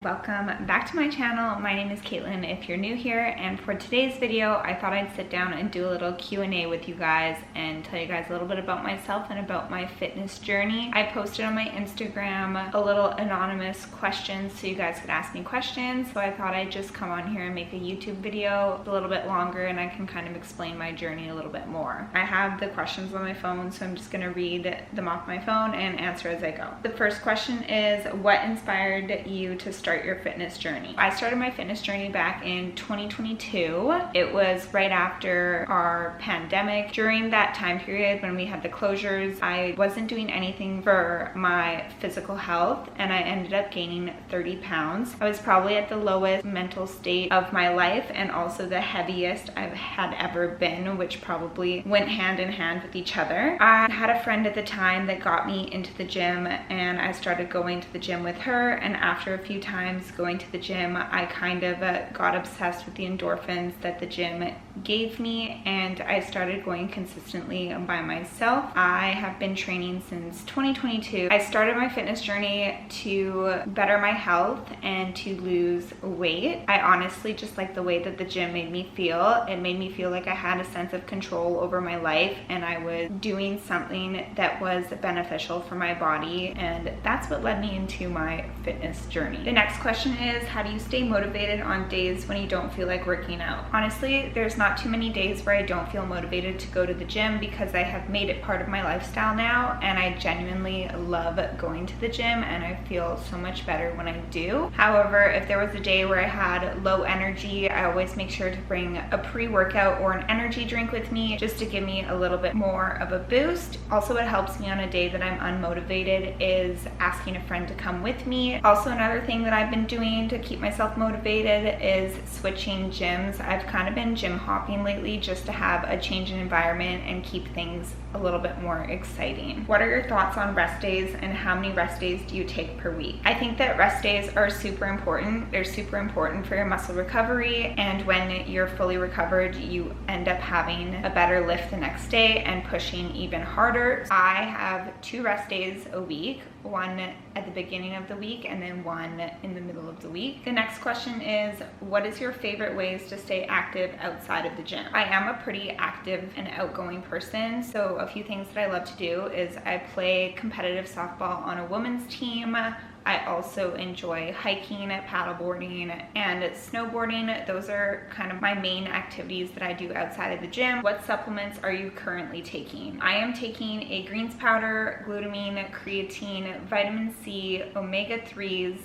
Welcome back to my channel. My name is Caitlin if you're new here, and for today's video I thought I'd sit down and do a little Q&A with you guys and tell you guys a little bit about myself and about my fitness journey. I posted on my Instagram a little anonymous questions so you guys could ask me questions, so I thought I'd just come on here and make a YouTube video a little bit longer and I can kind of explain my journey a little bit more. I have the questions on my phone, so I'm just going to read them off my phone and answer as I go. The first question is, what inspired you to start your fitness journey? I started my fitness journey back in 2022. It was right after our pandemic. During that time period when we had the closures, I wasn't doing anything for my physical health and I ended up gaining 30 pounds. I was probably at the lowest mental state of my life and also the heaviest I've had ever been, which probably went hand in hand with each other. I had a friend at the time that got me into the gym and I started going to the gym with her, and after a few times going to the gym, I kind of got obsessed with the endorphins that the gym gave me, and I started going consistently by myself. I have been training since 2022. I started my fitness journey to better my health and to lose weight. I honestly just like the way that the gym made me feel. It made me feel like I had a sense of control over my life and I was doing something that was beneficial for my body, and that's what led me into my fitness journey. The next question is, how do you stay motivated on days when you don't feel like working out? Honestly, there's not too many days where I don't feel motivated to go to the gym because I have made it part of my lifestyle now, and I genuinely love going to the gym and I feel so much better when I do. However, if there was a day where I had low energy, I always make sure to bring a pre-workout or an energy drink with me just to give me a little bit more of a boost. Also, what helps me on a day that I'm unmotivated is asking a friend to come with me. Also, another thing that I've been doing to keep myself motivated is switching gyms. I've kind of been gym hopping lately just to have a change in environment and keep things a little bit more exciting. What are your thoughts on rest days and how many rest days do you take per week? I think that rest days are super important. They're super important for your muscle recovery, and when you're fully recovered, you end up having a better lift the next day and pushing even harder. I have 2 rest days a week, one at the beginning of the week and then one in the middle of the week. The next question is, what is your favorite ways to stay active outside of the gym? I am a pretty active and outgoing person, so a few things that I love to do is I play competitive softball on a women's team. I also enjoy hiking, paddleboarding, and snowboarding. Those are kind of my main activities that I do outside of the gym. What supplements are you currently taking? I am taking a greens powder, glutamine, creatine, vitamin C, omega-3s,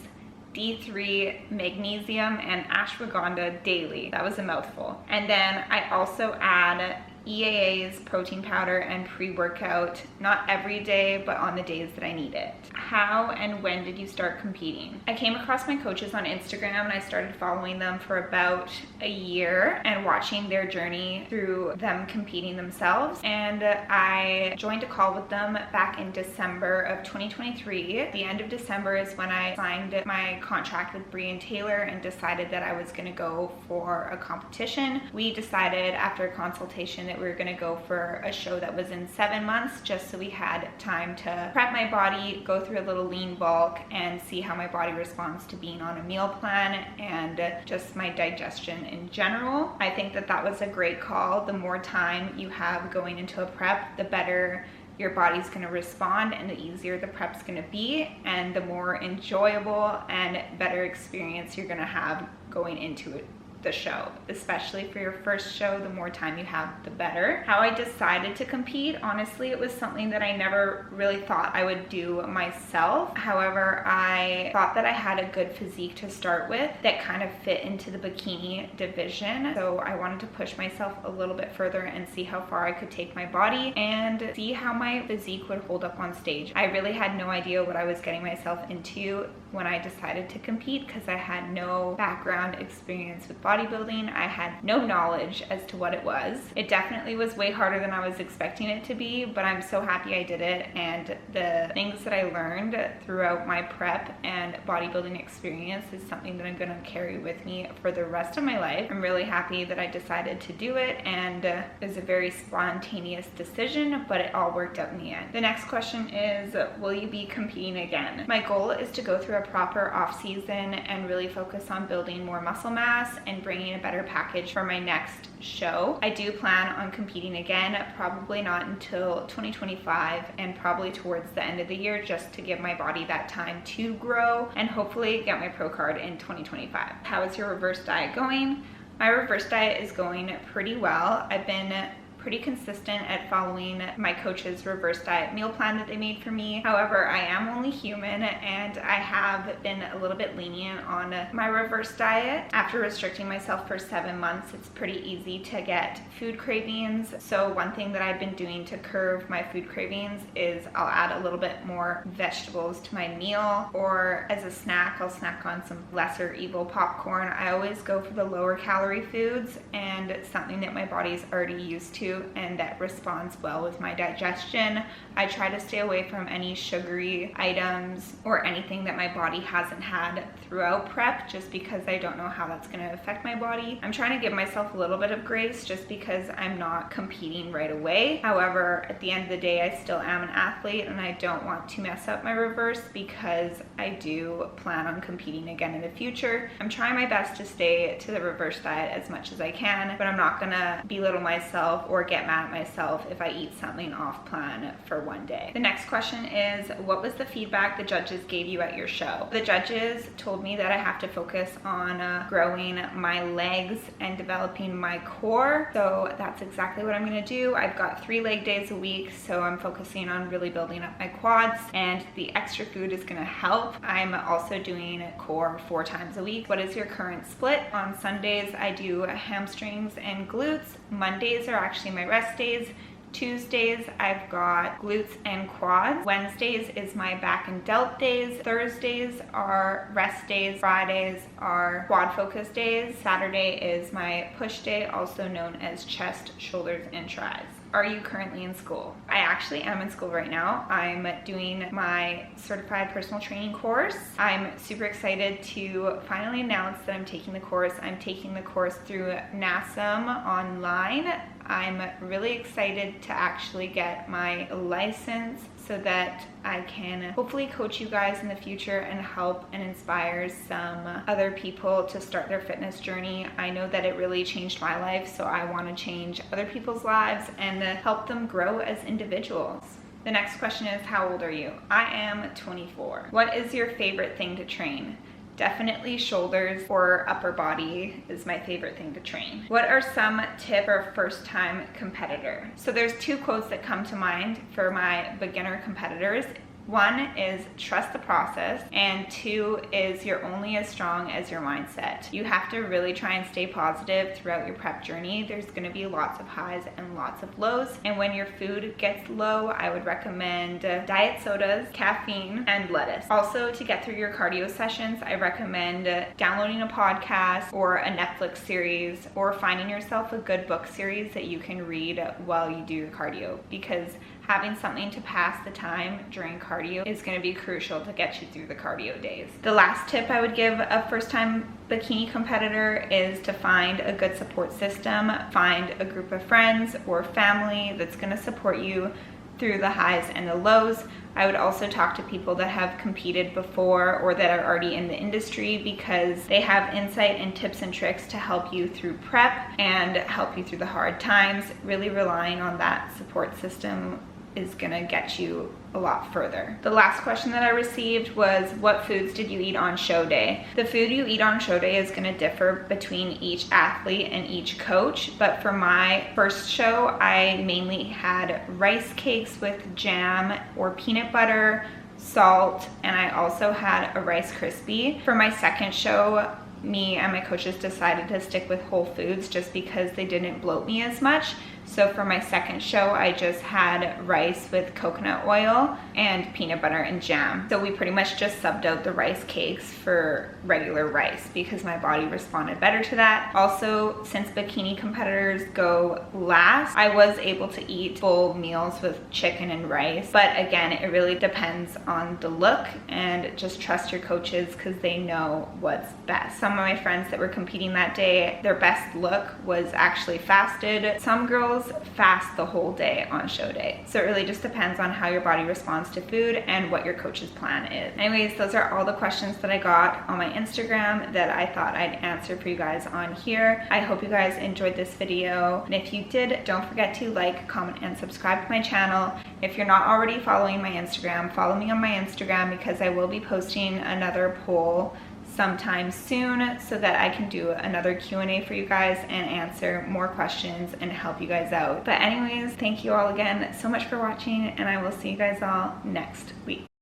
D3, magnesium, and ashwagandha daily. That was a mouthful. And then I also add EAA's protein powder and pre-workout, not every day, but on the days that I need it. How and when did you start competing? I came across my coaches on Instagram and I started following them for about a year and watching their journey through them competing themselves. And I joined a call with them back in December of 2023. At the end of December is when I signed my contract with Breanne Taylor and decided that I was gonna go for a competition. We decided after a consultation that we were gonna go for a show that was in 7 months, just so we had time to prep my body, go through a little lean bulk, and see how my body responds to being on a meal plan and just my digestion in general. I think that that was a great call. The more time you have going into a prep, the better your body's gonna respond and the easier the prep's gonna be, and the more enjoyable and better experience you're gonna have going into it. The show, especially for your first show, the more time you have, the better. How I decided to compete, honestly, it was something that I never really thought I would do myself. However, I thought that I had a good physique to start with that kind of fit into the bikini division. So I wanted to push myself a little bit further and see how far I could take my body and see how my physique would hold up on stage. I really had no idea what I was getting myself into when I decided to compete because I had no background experience with bodybuilding. I had no knowledge as to what it was. It definitely was way harder than I was expecting it to be, but I'm so happy I did it, and the things that I learned throughout my prep and bodybuilding experience is something that I'm gonna carry with me for the rest of my life. I'm really happy that I decided to do it, and it was a very spontaneous decision, but it all worked out in the end. The next question is, will you be competing again? My goal is to go through a proper off season and really focus on building more muscle mass and bringing a better package for my next show. I do plan on competing again, probably not until 2025 and probably towards the end of the year, just to give my body that time to grow and hopefully get my pro card in 2025. How is your reverse diet going? My reverse diet is going pretty well. I've been pretty consistent at following my coach's reverse diet meal plan that they made for me. However, I am only human and I have been a little bit lenient on my reverse diet. After restricting myself for 7 months, it's pretty easy to get food cravings. So one thing that I've been doing to curb my food cravings is I'll add a little bit more vegetables to my meal, or as a snack, I'll snack on some lesser evil popcorn. I always go for the lower calorie foods and something that my body's already used to and that responds well with my digestion. I try to stay away from any sugary items or anything that my body hasn't had throughout prep, just because I don't know how that's going to affect my body. I'm trying to give myself a little bit of grace just because I'm not competing right away. However, at the end of the day, I still am an athlete and I don't want to mess up my reverse because I do plan on competing again in the future. I'm trying my best to stay to the reverse diet as much as I can, but I'm not gonna belittle myself or get mad at myself if I eat something off plan for one day. The next question is, what was the feedback the judges gave you at your show? The judges told me that I have to focus on growing my legs and developing my core. So that's exactly what I'm gonna do. I've got 3 leg days a week, so I'm focusing on really building up my quads, and the extra food is gonna help. I'm also doing core 4 times a week. What is your current split? On Sundays, I do hamstrings and glutes. Mondays are actually my rest days. Tuesdays, I've got glutes and quads. Wednesdays is my back and delt days. Thursdays are rest days. Fridays are quad focus days. Saturday is my push day, also known as chest, shoulders, and tris. Are you currently in school? I actually am in school right now. I'm doing my certified personal training course. I'm super excited to finally announce that I'm taking the course. I'm taking the course through NASM online. I'm really excited to actually get my license so that I can hopefully coach you guys in the future and help and inspire some other people to start their fitness journey. I know that it really changed my life, so I want to change other people's lives and help them grow as individuals. The next question is, how old are you? I am 24. What is your favorite thing to train? Definitely shoulders or upper body is my favorite thing to train. What are some tips for a first-time competitor? So there's 2 quotes that come to mind for my beginner competitors. 1 is trust the process, and 2 is you're only as strong as your mindset. You have to really try and stay positive throughout your prep journey. There's going to be lots of highs and lots of lows, and when your food gets low, I would recommend diet sodas, caffeine, and lettuce. Also, to get through your cardio sessions, I recommend downloading a podcast or a Netflix series, or finding yourself a good book series that you can read while you do your cardio, because having something to pass the time during cardio is going to be crucial to get you through the cardio days. The last tip I would give a first-time bikini competitor is to find a good support system. Find a group of friends or family that's going to support you through the highs and the lows. I would also talk to people that have competed before or that are already in the industry, because they have insight and tips and tricks to help you through prep and help you through the hard times. Really relying on that support system is gonna get you a lot further. The last question that I received was, what foods did you eat on show day? The food you eat on show day is gonna differ between each athlete and each coach, but for my first show, I mainly had rice cakes with jam or peanut butter, salt, and I also had a Rice Krispie. For my second show, me and my coaches decided to stick with whole foods just because they didn't bloat me as much. So for my second show, I just had rice with coconut oil and peanut butter and jam. So we pretty much just subbed out the rice cakes for regular rice because my body responded better to that. Also, since bikini competitors go last, I was able to eat full meals with chicken and rice. But again, it really depends on the look, and just trust your coaches because they know what's best. Some of my friends that were competing that day, their best look was actually fasted. Some girls girls fast the whole day on show day. So it really just depends on how your body responds to food and what your coach's plan is. Anyways, those are all the questions that I got on my Instagram that I thought I'd answer for you guys on here. I hope you guys enjoyed this video. And if you did, don't forget to like, comment, and subscribe to my channel. If you're not already following my Instagram, follow me on my Instagram because I will be posting another poll sometime soon so that I can do another Q&A for you guys and answer more questions and help you guys out. But anyways, thank you all again so much for watching, and I will see you guys all next week.